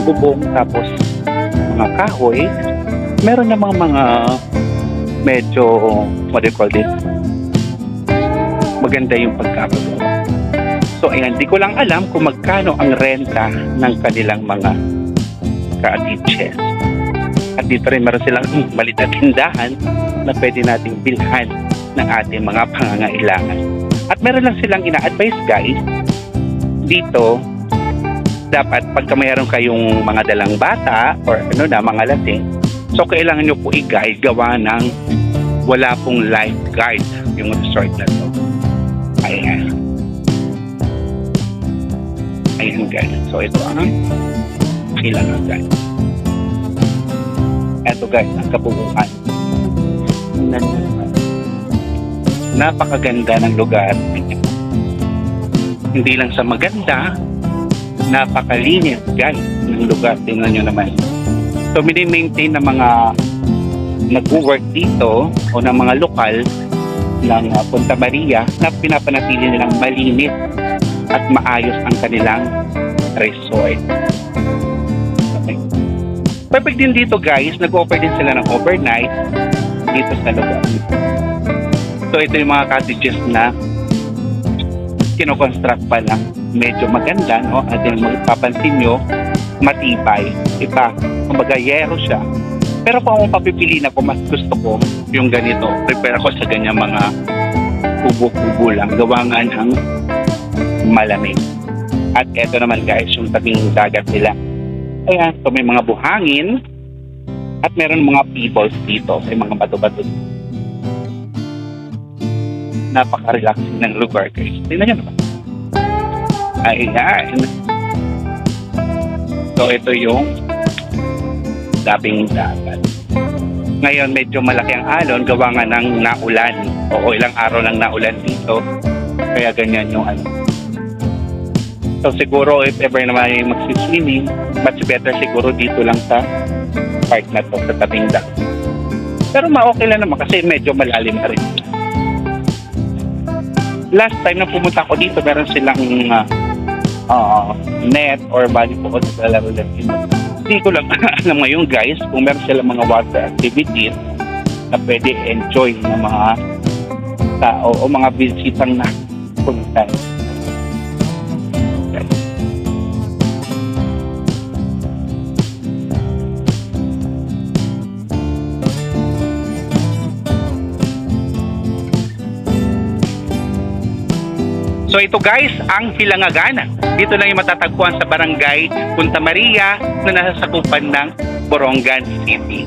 bubong tapos mga kahoy. Meron namang mga medyo, what do you call this? Maganda yung pagkakagawa. So ayan, di ko lang alam kung magkano ang renta ng kanilang mga ka-teachers. At dito rin meron silang maliit na tindahan na pwede nating bilhan ng ating mga pangangailangan. At meron lang silang ina-advise guys, dito, dapat pagka mayroon kayong mga dalang bata or mga lasing, so kailangan nyo po i-guide gawa ng wala pong lifeguard yung resort na to. Ayan. Ayan guys. So ito ang kailangan guys. Ito guys, ang kabuuan. Napakaganda ng lugar. Hindi lang sa maganda, napakalinis guys ng lugar. Tingnan nyo naman. So mini-maintain ng mga nag-work dito o ng mga lokal ng Punta Maria na pinapanatili nilang malinis at maayos ang kanilang resort. Okay. Perfect din dito guys, nag-offer din sila ng overnight dito sa lugar. So ito yung mga cottages na kinoconstruct pa lang. Medyo maganda, no? At yung mapapansin nyo, matibay. Iba, kumbaga yero siya. Pero kung ako papipiliin ako, mas gusto ko yung ganito. Prepare ako sa ganyan mga kubo-kubo lang. Gawa nga ng malamig. At eto naman guys, yung tabing dagat nila. Ayan, so may mga buhangin. At meron mga pebbles dito. May mga bato-bato. Napaka-relaxing ng lugar guys. Tingnan nyo naman. Ayan. So ito yung tabing dagat. Ngayon medyo malaki ang alon gawa nga ng naulan. Oo, ilang araw lang naulan dito. Kaya ganyan yung ano. So siguro if ever naman ay magsiswimming, much better siguro dito lang sa park na to, sa tabing dagat. Pero ma-okay lang naman kasi medyo malalim na rin. Last time na pumunta ako dito, meron silang net or volleyball sa laro lang. Hindi ko lang alam ngayon guys kung meron silang mga water activities na pwede enjoy ng mga tao o mga bisitang na punta. So ito guys, ang Hilangagan. Dito lang yung matatagpuan sa barangay Punta Maria na nasa sakupan ng Borongan City.